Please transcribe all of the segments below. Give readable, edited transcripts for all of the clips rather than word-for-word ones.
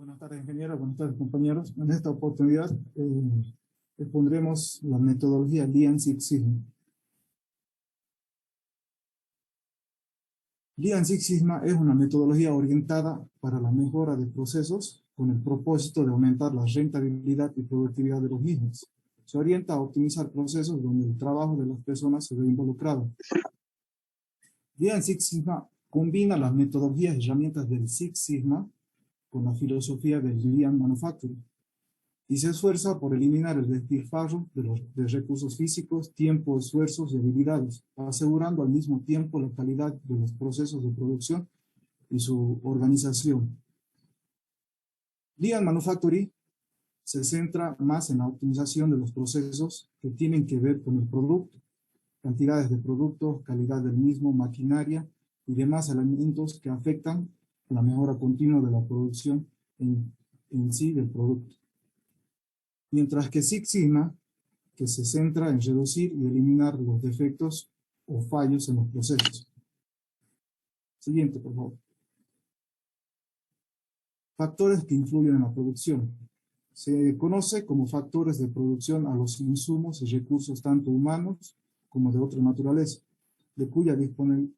Buenas tardes, ingeniero. Buenas tardes, compañeros. En esta oportunidad expondremos la metodología Lean Six Sigma. Lean Six Sigma es una metodología orientada para la mejora de procesos con el propósito de aumentar la rentabilidad y productividad de los mismos. Se orienta a optimizar procesos donde el trabajo de las personas se ve involucrado. Lean Six Sigma combina las metodologías y herramientas del Six Sigma con la filosofía del Lean Manufacturing y se esfuerza por eliminar el despilfarro de recursos físicos, tiempo, esfuerzos y habilidades, asegurando al mismo tiempo la calidad de los procesos de producción y su organización. Lean Manufacturing se centra más en la optimización de los procesos que tienen que ver con el producto, cantidades de productos, calidad del mismo, maquinaria y demás elementos que afectan la mejora continua de la producción en sí del producto. Mientras que Six Sigma, que se centra en reducir y eliminar los defectos o fallos en los procesos. Siguiente, por favor. Factores que influyen en la producción. Se conoce como factores de producción a los insumos y recursos tanto humanos como de otra naturaleza, de cuya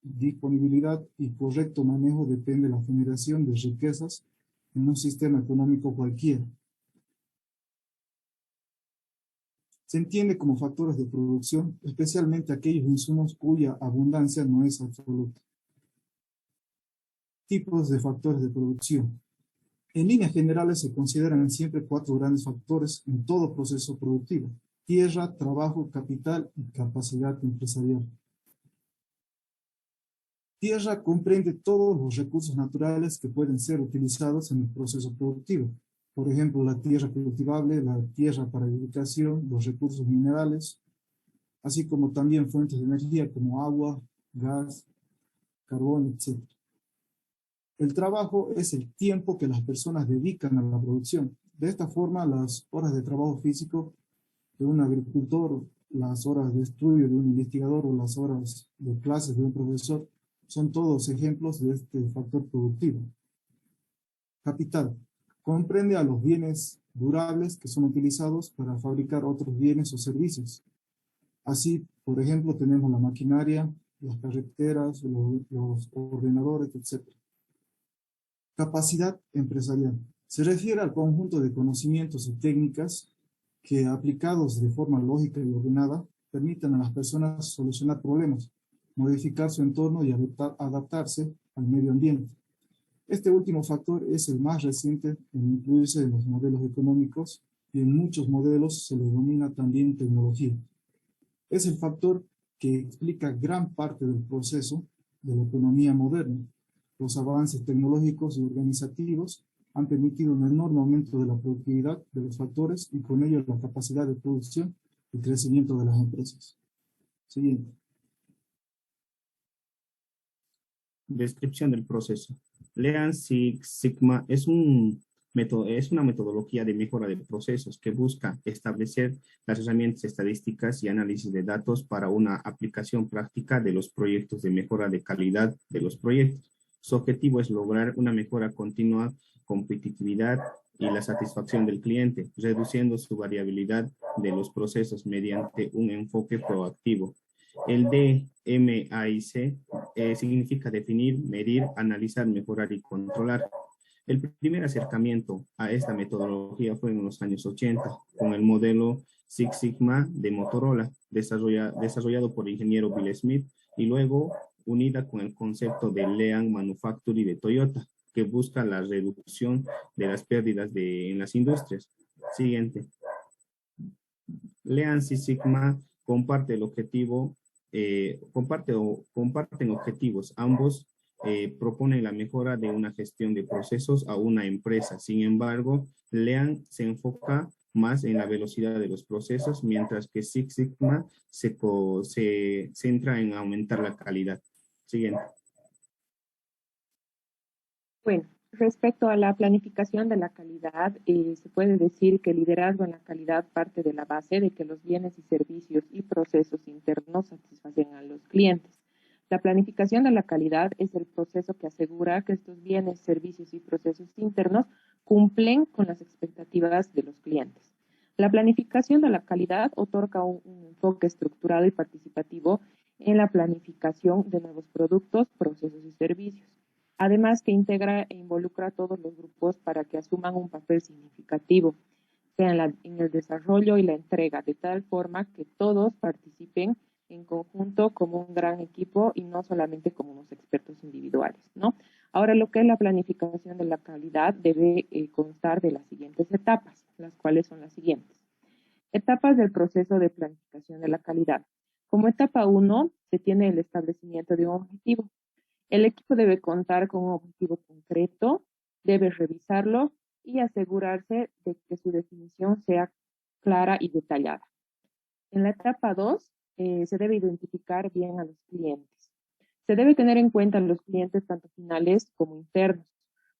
disponibilidad y correcto manejo depende la generación de riquezas en un sistema económico cualquiera. Se entiende como factores de producción, especialmente aquellos insumos cuya abundancia no es absoluta. Tipos de factores de producción. En líneas generales se consideran siempre 4 grandes factores en todo proceso productivo: tierra, trabajo, capital y capacidad empresarial. Tierra comprende todos los recursos naturales que pueden ser utilizados en el proceso productivo. Por ejemplo, la tierra cultivable, la tierra para edificación, los recursos minerales, así como también fuentes de energía como agua, gas, carbón, etc. El trabajo es el tiempo que las personas dedican a la producción. De esta forma, las horas de trabajo físico de un agricultor, las horas de estudio de un investigador o las horas de clases de un profesor son todos ejemplos de este factor productivo. Capital. Comprende a los bienes durables que son utilizados para fabricar otros bienes o servicios. Así, por ejemplo, tenemos la maquinaria, las carreteras, los ordenadores, etc. Capacidad empresarial. Se refiere al conjunto de conocimientos y técnicas que, aplicados de forma lógica y ordenada, permiten a las personas solucionar problemas, modificar su entorno y adaptarse al medio ambiente. Este último factor es el más reciente en incluirse en los modelos económicos y en muchos modelos se le denomina también tecnología. Es el factor que explica gran parte del proceso de la economía moderna. Los avances tecnológicos y organizativos han permitido un enorme aumento de la productividad de los factores y con ello la capacidad de producción y crecimiento de las empresas. Siguiente. Descripción del proceso. Lean Six Sigma es una metodología de mejora de procesos que busca establecer las herramientas estadísticas y análisis de datos para una aplicación práctica de los proyectos de mejora de calidad de los proyectos. Su objetivo es lograr una mejora continua, competitividad y la satisfacción del cliente, reduciendo su variabilidad de los procesos mediante un enfoque proactivo. El DMAIC significa definir, medir, analizar, mejorar y controlar. El primer acercamiento a esta metodología fue en los años 80 con el modelo Six Sigma de Motorola, desarrollado por el ingeniero Bill Smith, y luego unida con el concepto de Lean Manufacturing de Toyota, que busca la reducción de las pérdidas en las industrias. Siguiente. Lean Six Sigma comparte el objetivo, comparten objetivos. Ambos proponen la mejora de una gestión de procesos a una empresa. Sin embargo, Lean se enfoca más en la velocidad de los procesos, mientras que Six Sigma se centra en aumentar la calidad. Siguiente. Bueno, respecto a la planificación de la calidad, se puede decir que el liderazgo en la calidad parte de la base de que los bienes y servicios y procesos internos satisfacen a los clientes. La planificación de la calidad es el proceso que asegura que estos bienes, servicios y procesos internos cumplen con las expectativas de los clientes. La planificación de la calidad otorga un enfoque estructurado y participativo en la planificación de nuevos productos, procesos y servicios. Además que integra e involucra a todos los grupos para que asuman un papel significativo, sea en el desarrollo y la entrega, de tal forma que todos participen en conjunto como un gran equipo y no solamente como unos expertos individuales, ¿no? Ahora, lo que es la planificación de la calidad debe constar de las siguientes etapas, las cuales son las siguientes. Etapas del proceso de planificación de la calidad. Como etapa 1, se tiene el establecimiento de un objetivo. El equipo debe contar con un objetivo concreto, debe revisarlo y asegurarse de que su definición sea clara y detallada. En la etapa 2, se debe identificar bien a los clientes. Se debe tener en cuenta a los clientes tanto finales como internos,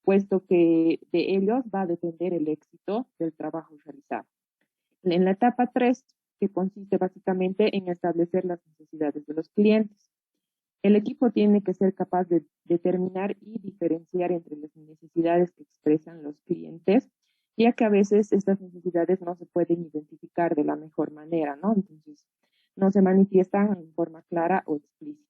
puesto que de ellos va a depender el éxito del trabajo realizado. En la etapa 3, que consiste básicamente en establecer las necesidades de los clientes. El equipo tiene que ser capaz de determinar y diferenciar entre las necesidades que expresan los clientes, ya que a veces estas necesidades no se pueden identificar de la mejor manera, ¿no? Entonces, no se manifiestan en forma clara o explícita.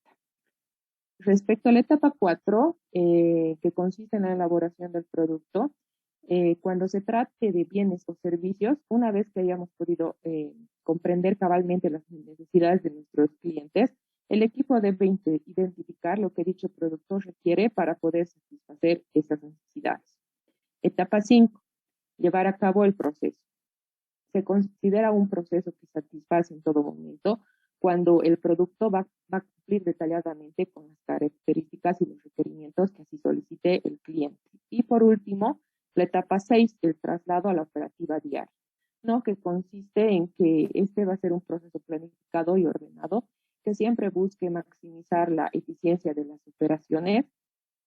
Respecto a la etapa 4, que consiste en la elaboración del producto, cuando se trate de bienes o servicios, una vez que hayamos podido comprender cabalmente las necesidades de nuestros clientes, el equipo debe identificar lo que dicho producto requiere para poder satisfacer esas necesidades. Etapa 5. Llevar a cabo el proceso. Se considera un proceso que satisface en todo momento cuando el producto va a cumplir detalladamente con las características y los requerimientos que así solicite el cliente. Y por último, la etapa 6, el traslado a la operativa diaria, ¿no? Que consiste en que este va a ser un proceso planificado y ordenado que siempre busque maximizar la eficiencia de las operaciones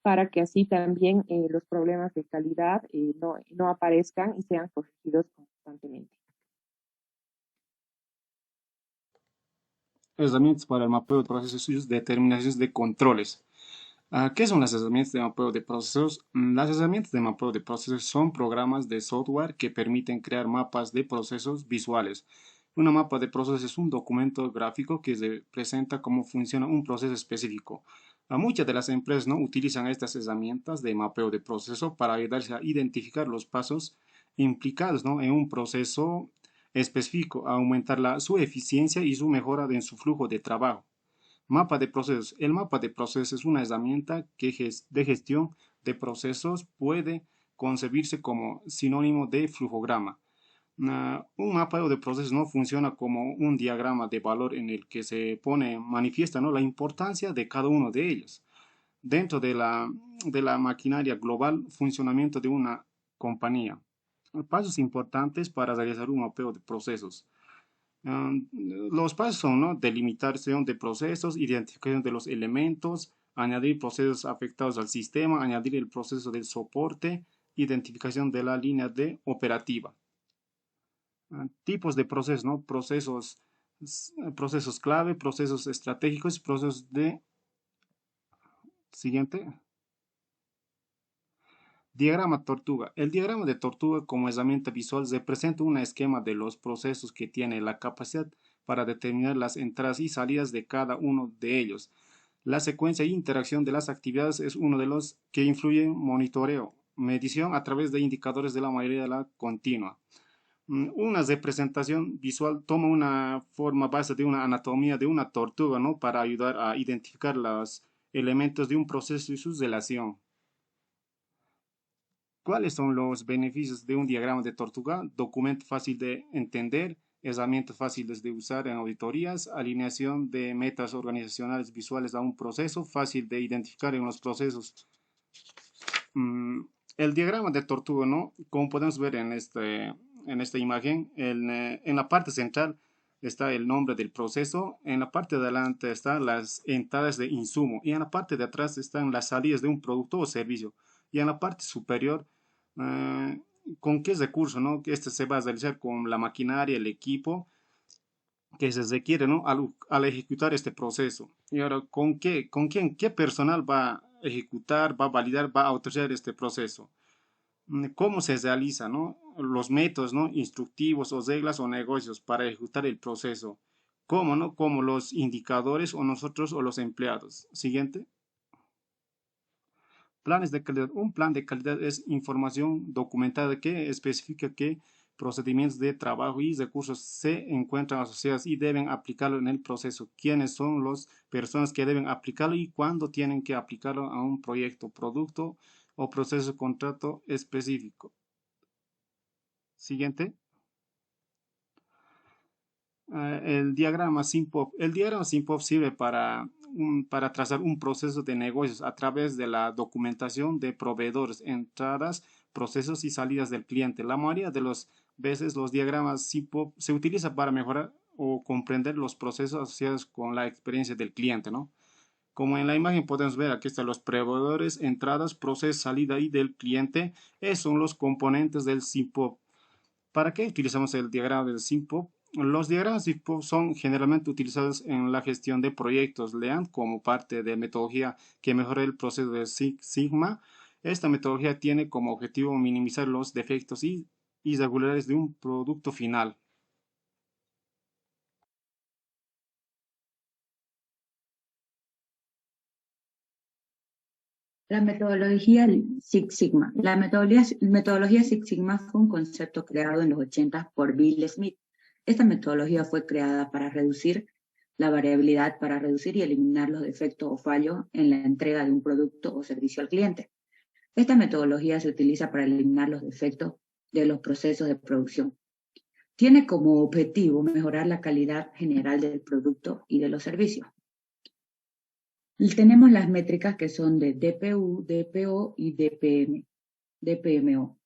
para que así también los problemas de calidad no aparezcan y sean corregidos constantemente. Herramientas para el mapeo de procesos y determinaciones de controles. ¿Qué son las herramientas de mapeo de procesos? Las herramientas de mapeo de procesos son programas de software que permiten crear mapas de procesos visuales. Una mapa de procesos es un documento gráfico que presenta cómo funciona un proceso específico. Muchas de las empresas no utilizan estas herramientas de mapeo de proceso para ayudarse a identificar los pasos implicados, ¿no?, en un proceso específico, a aumentar su eficiencia y su mejora en su flujo de trabajo. Mapa de procesos. El mapa de procesos es una herramienta de gestión de procesos, puede concebirse como sinónimo de flujograma. Un mapa de procesos no funciona como un diagrama de valor en el que se manifiesta, ¿no?, la importancia de cada uno de ellos. Dentro de la maquinaria global, funcionamiento de una compañía. Pasos importantes para realizar un mapeo de procesos. Los pasos son, ¿no?, delimitación de procesos, identificación de los elementos, añadir procesos afectados al sistema, añadir el proceso de soporte, identificación de la línea de operativa. Tipos de procesos, ¿no? Procesos clave, procesos estratégicos, procesos de... Siguiente. Diagrama tortuga. El diagrama de tortuga como herramienta visual representa un esquema de los procesos que tiene la capacidad para determinar las entradas y salidas de cada uno de ellos. La secuencia e interacción de las actividades es uno de los que influye en monitoreo, medición a través de indicadores de la mayoría de la continua. Una representación visual toma una forma base de una anatomía de una tortuga, ¿no?, para ayudar a identificar los elementos de un proceso y su relación. ¿Cuáles son los beneficios de un diagrama de tortuga? Documento fácil de entender, herramientas fáciles de usar en auditorías, alineación de metas organizacionales visuales a un proceso, fácil de identificar en los procesos. El diagrama de tortuga, ¿no?, como podemos ver en esta imagen, en la parte central está el nombre del proceso, en la parte de adelante están las entradas de insumo y en la parte de atrás están las salidas de un producto o servicio. Y en la parte superior, con qué recurso, ¿no?, que este se va a realizar con la maquinaria, el equipo que se requiere, ¿no?, al ejecutar este proceso. Y ahora, qué personal va a ejecutar, va a validar, va a autorizar este proceso. cómo se realiza, ¿no? Los métodos, ¿no? Instructivos o reglas o negocios para ejecutar el proceso. ¿Cómo, no? Como los indicadores o nosotros o los empleados. Siguiente. Planes de calidad. Un plan de calidad es información documentada que especifica qué procedimientos de trabajo y recursos se encuentran asociados y deben aplicarlo en el proceso. ¿Quiénes son las personas que deben aplicarlo y cuándo tienen que aplicarlo a un proyecto, producto o proceso de contrato específico? Siguiente. El diagrama SIMPOP. El diagrama SIMPOP sirve para trazar un proceso de negocios a través de la documentación de proveedores, entradas, procesos y salidas del cliente. La mayoría de las veces los diagramas SIMPOP se utilizan para mejorar o comprender los procesos asociados con la experiencia del cliente, ¿no? Como en la imagen podemos ver, aquí están los proveedores, entradas, procesos, salida y del cliente. Esos son los componentes del SIMPOP. ¿Para qué utilizamos el diagrama del SIMPOP? Los diagramas SIMPOP son generalmente utilizados en la gestión de proyectos LEAN como parte de metodología que mejora el proceso de Six Sigma. Esta metodología tiene como objetivo minimizar los defectos y irregularidades de un producto final. La metodología Six Sigma. La metodología Six Sigma fue un concepto creado en los 80 por Bill Smith. Esta metodología fue creada para reducir la variabilidad, para reducir y eliminar los defectos o fallos en la entrega de un producto o servicio al cliente. Esta metodología se utiliza para eliminar los defectos de los procesos de producción. Tiene como objetivo mejorar la calidad general del producto y de los servicios. Tenemos las métricas que son de DPU, DPO y DPMO.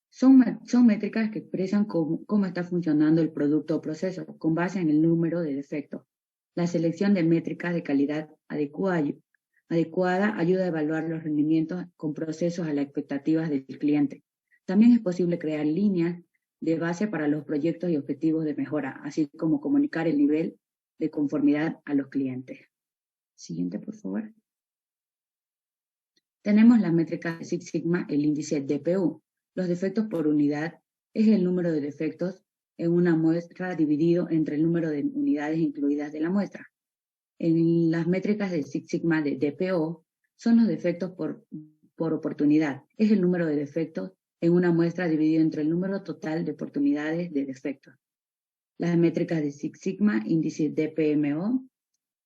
Son métricas que expresan cómo está funcionando el producto o proceso con base en el número de defectos. La selección de métricas de calidad adecuada ayuda a evaluar los rendimientos con procesos a las expectativas del cliente. También es posible crear líneas de base para los proyectos y objetivos de mejora, así como comunicar el nivel de conformidad a los clientes. Siguiente, por favor. Tenemos la métrica de Six Sigma, el índice DPU. Los defectos por unidad es el número de defectos en una muestra dividido entre el número de unidades incluidas de la muestra. En las métricas de Six Sigma de DPO son los defectos por oportunidad. Es el número de defectos en una muestra dividido entre el número total de oportunidades de defectos. Las métricas de Six Sigma, índice DPMO,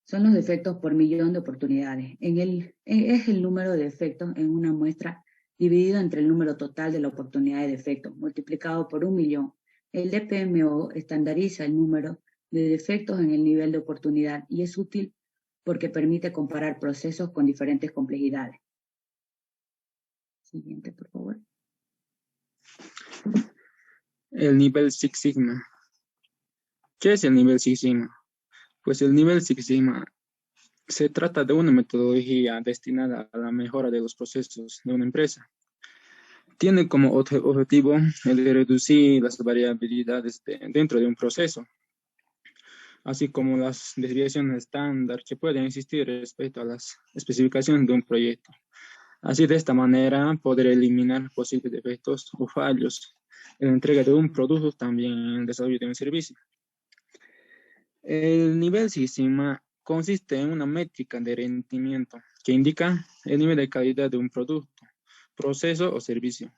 son los defectos por millón de oportunidades. Es el número de defectos en una muestra dividido entre el número total de la oportunidad de defectos, multiplicado por 1.000.000. El DPMO estandariza el número de defectos en el nivel de oportunidad y es útil porque permite comparar procesos con diferentes complejidades. Siguiente, por favor. El nivel Six Sigma. ¿Qué es el nivel Six Sigma? Pues el nivel Six Sigma se trata de una metodología destinada a la mejora de los procesos de una empresa. Tiene como objetivo el de reducir las variabilidades dentro de un proceso, así como las desviaciones estándar que pueden existir respecto a las especificaciones de un proyecto. Así, de esta manera, poder eliminar posibles defectos o fallos en la entrega de un producto, también en el desarrollo de un servicio. El nivel Six Sigma consiste en una métrica de rendimiento que indica el nivel de calidad de un producto, proceso o servicio.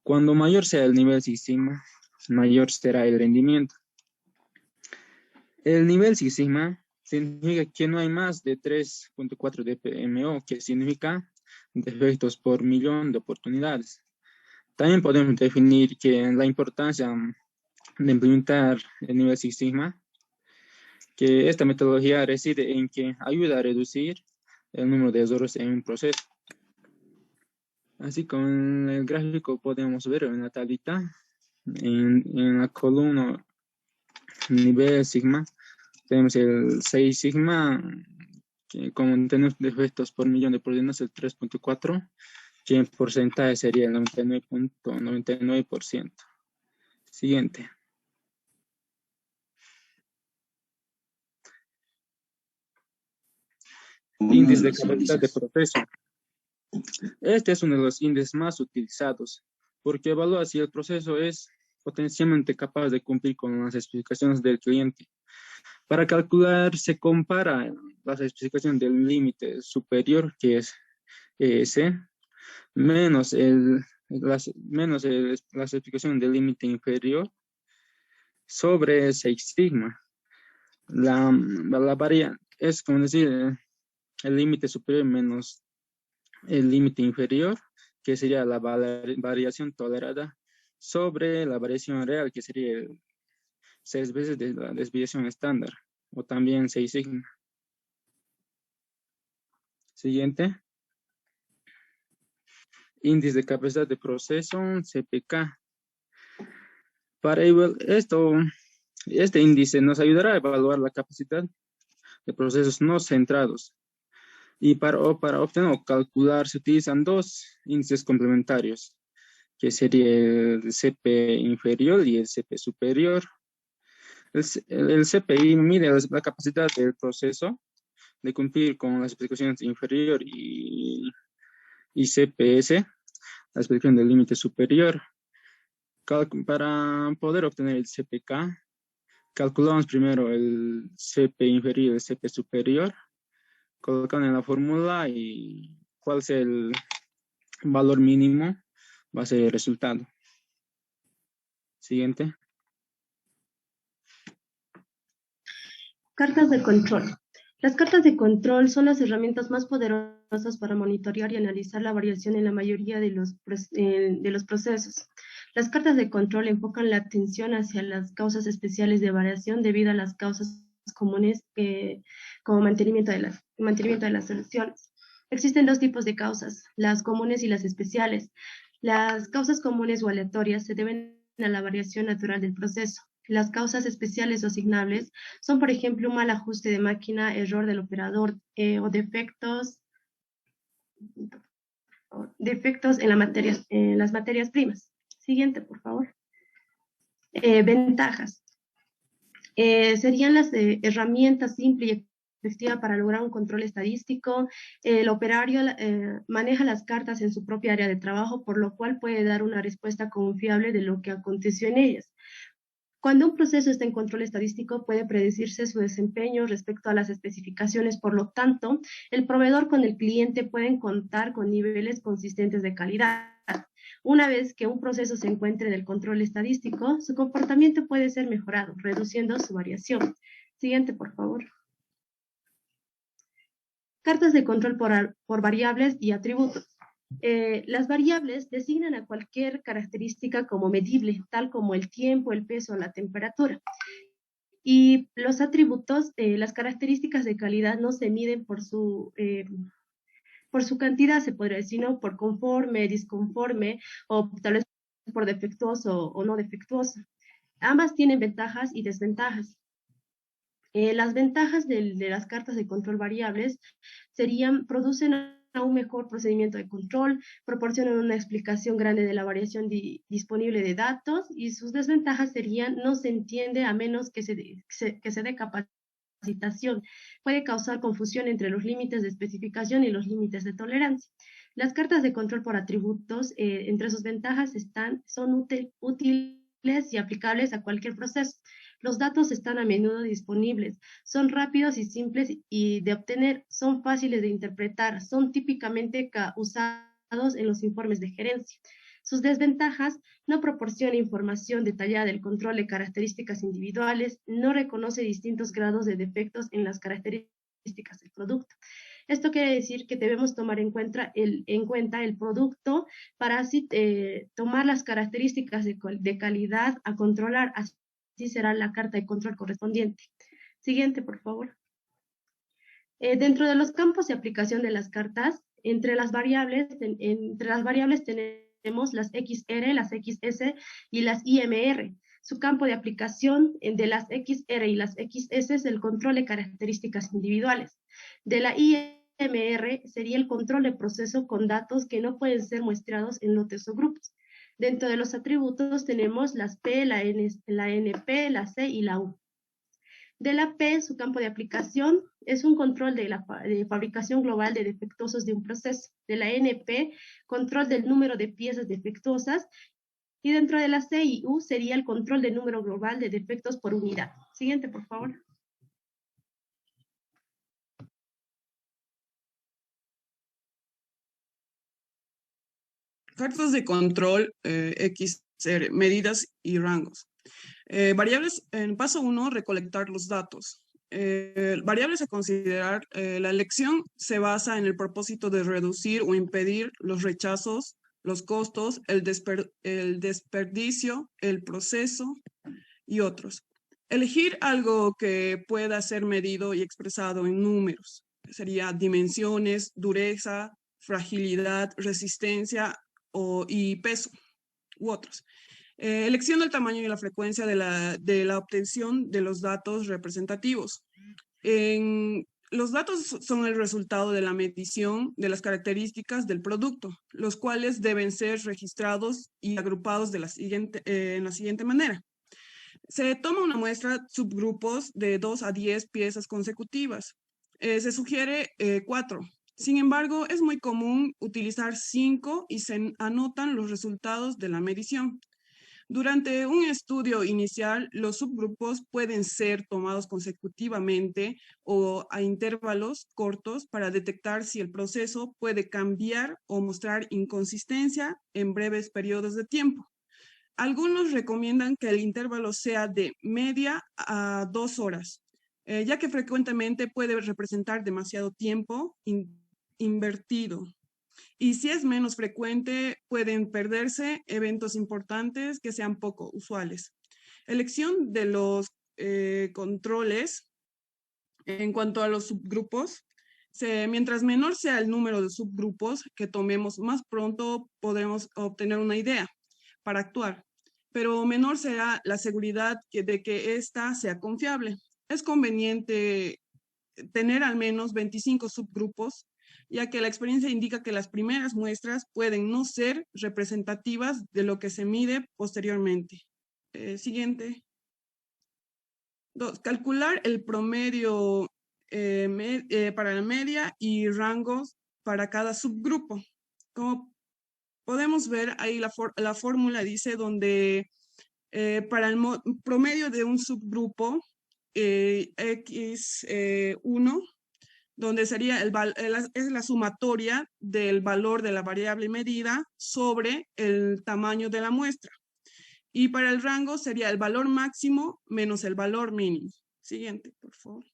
Cuando mayor sea el nivel Six Sigma, mayor será el rendimiento. El nivel Six Sigma significa que no hay más de 3.4 DPMO, que significa defectos por millón de oportunidades. También podemos definir que la importancia de implementar el nivel Six Sigma, que esta metodología reside en que ayuda a reducir el número de errores en un proceso. Así con el gráfico podemos ver en la tablita, en la columna nivel Sigma, tenemos el 6 Sigma, que como tenemos defectos por millón de oportunidades, el 3.4, que en porcentaje sería el 99.99%. Siguiente. Índice de capacidad de proceso. Este es uno de los índices más utilizados, porque evalúa si el proceso es potencialmente capaz de cumplir con las especificaciones del cliente. Para calcular, se compara las especificaciones del límite superior, que es ES, menos las especificaciones del límite inferior sobre 6 sigma. La variante es como decir el límite superior menos el límite inferior, que sería la variación tolerada, sobre la variación real, que sería 6 veces de la desviación estándar, o también 6 sigma. Siguiente. Índice de capacidad de proceso, CPK. Para este índice nos ayudará a evaluar la capacidad de procesos no centrados. Y para obtener o calcular se utilizan dos índices complementarios, que sería el CP inferior y el CP superior. El CPI mide la capacidad del proceso de cumplir con las especificaciones inferior y CPS, la especificación del límite superior. Para poder obtener el CPK, calculamos primero el CP inferior y el CP superior, colocando en la fórmula y cuál es el valor mínimo, va a ser el resultado. Siguiente. Cartas de control. Las cartas de control son las herramientas más poderosas para monitorear y analizar la variación en la mayoría de los procesos. Las cartas de control enfocan la atención hacia las causas especiales de variación debido a las causas comunes como mantenimiento de las soluciones. Existen dos tipos de causas, las comunes y las especiales. Las causas comunes o aleatorias se deben a la variación natural del proceso. Las causas especiales o asignables son, por ejemplo, un mal ajuste de máquina, error del operador o defectos en las materias primas. Siguiente, por favor. Ventajas. Serían las herramientas simples y efectivas para lograr un control estadístico. El operario maneja las cartas en su propia área de trabajo, por lo cual puede dar una respuesta confiable de lo que aconteció en ellas. Cuando un proceso está en control estadístico, puede predecirse su desempeño respecto a las especificaciones. Por lo tanto, el proveedor con el cliente pueden contar con niveles consistentes de calidad. Una vez que un proceso se encuentre en el control estadístico, su comportamiento puede ser mejorado, reduciendo su variación. Siguiente, por favor. Cartas de control por variables y atributos. Las variables designan a cualquier característica como medible, tal como el tiempo, el peso o la temperatura. Y los atributos, las características de calidad no se miden por su cantidad, se podría decir, ¿no? Por conforme, disconforme, o tal vez por defectuoso o no defectuoso. Ambas tienen ventajas y desventajas. Las ventajas de las cartas de control variables producen un mejor procedimiento de control, proporcionan una explicación grande de la variación disponible de datos, y sus desventajas serían: no se entiende a menos que se dé capacitación, puede causar confusión entre los límites de especificación y los límites de tolerancia. Las cartas de control por atributos, entre sus ventajas son útiles y aplicables a cualquier proceso. Los datos están a menudo disponibles, son rápidos y simples de obtener, son fáciles de interpretar, son típicamente usados en los informes de gerencia. Sus desventajas: no proporciona información detallada del control de características individuales, no reconoce distintos grados de defectos en las características del producto. Esto quiere decir que debemos tomar en cuenta el producto para así tomar las características de calidad a controlar. Así será la carta de control correspondiente. Siguiente, por favor. Dentro de los campos de aplicación de las cartas, entre las variables tenemos las XR, las XS y las IMR. Su campo de aplicación de las XR y las XS es el control de características individuales. De la IMR sería el control de proceso con datos que no pueden ser muestreados en lotes o grupos. Dentro de los atributos tenemos las P, la NP, la C y la U. De la P, su campo de aplicación es un control de fabricación global de defectuosos de un proceso. De la NP, control del número de piezas defectuosas. Y dentro de la C y U sería el control del número global de defectos por unidad. Siguiente, por favor. Cartas de control XR, medidas y rangos. Variables, en paso 1, recolectar los datos. Variables a considerar, la elección se basa en el propósito de reducir o impedir los rechazos, los costos, el desperdicio, el proceso y otros. Elegir algo que pueda ser medido y expresado en números. Sería dimensiones, dureza, fragilidad, resistencia y peso u otros. Elección del tamaño y la frecuencia de la obtención de los datos representativos. Los datos son el resultado de la medición de las características del producto, los cuales deben ser registrados y agrupados en la siguiente manera. Se toma una muestra subgrupos de 2 a 10 piezas consecutivas. Se sugiere 4. Sin embargo, es muy común utilizar 5 y se anotan los resultados de la medición. Durante un estudio inicial, los subgrupos pueden ser tomados consecutivamente o a intervalos cortos para detectar si el proceso puede cambiar o mostrar inconsistencia en breves periodos de tiempo. Algunos recomiendan que el intervalo sea de media a 2 horas, ya que frecuentemente puede representar demasiado tiempo invertido. Y si es menos frecuente, pueden perderse eventos importantes que sean poco usuales. Elección de los controles en cuanto a los subgrupos. Mientras menor sea el número de subgrupos que tomemos, más pronto podremos obtener una idea para actuar, pero menor será la seguridad de que ésta sea confiable. Es conveniente tener al menos 25 subgrupos, ya que la experiencia indica que las primeras muestras pueden no ser representativas de lo que se mide posteriormente. Siguiente. 2. Calcular el promedio para la media y rangos para cada subgrupo. Como podemos ver, ahí la fórmula dice donde para el promedio de un subgrupo X1, donde sería es la sumatoria del valor de la variable medida sobre el tamaño de la muestra. Y para el rango sería el valor máximo menos el valor mínimo. Siguiente, por favor.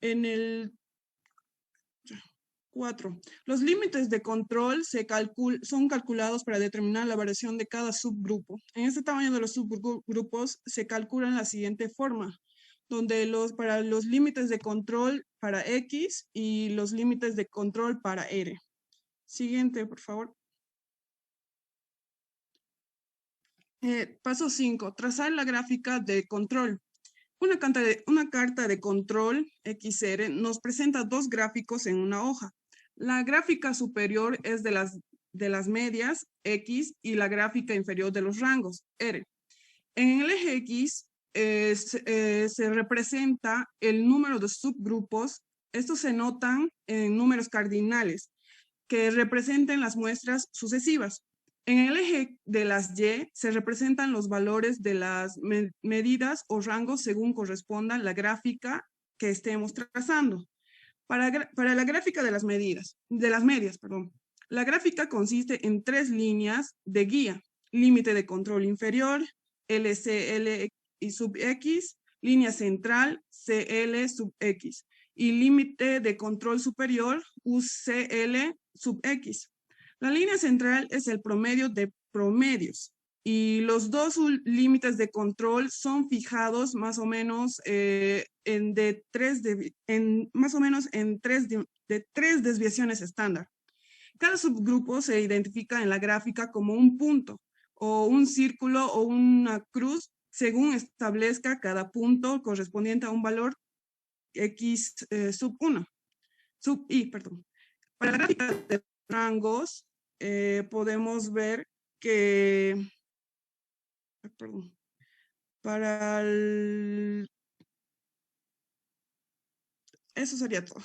En el 4. Los límites de control son calculados para determinar la variación de cada subgrupo. En este tamaño de los subgrupos se calculan la siguiente forma, donde para los límites de control para X y los límites de control para R. Siguiente, por favor. Paso 5. Trazar la gráfica de control. Una carta de control XR nos presenta 2 gráficos en una hoja. La gráfica superior es de las medias X y la gráfica inferior de los rangos R. En el eje X se representa el número de subgrupos. Estos se notan en números cardinales que representen las muestras sucesivas. En el eje de las Y se representan los valores de las medidas o rangos según corresponda la gráfica que estemos trazando. Para la gráfica de las medias, la gráfica consiste en 3 líneas de guía: límite de control inferior, LCL y sub X, línea central, CL sub X, y límite de control superior, UCL sub X. La línea central es el promedio de promedios y los 2 límites de control son fijados más o menos en 3 desviaciones estándar. Cada subgrupo se identifica en la gráfica como un punto o un círculo o una cruz según establezca cada punto correspondiente a un valor X sub 1, sub I, perdón. Para la gráfica de rangos podemos ver que, perdón, eso sería todo.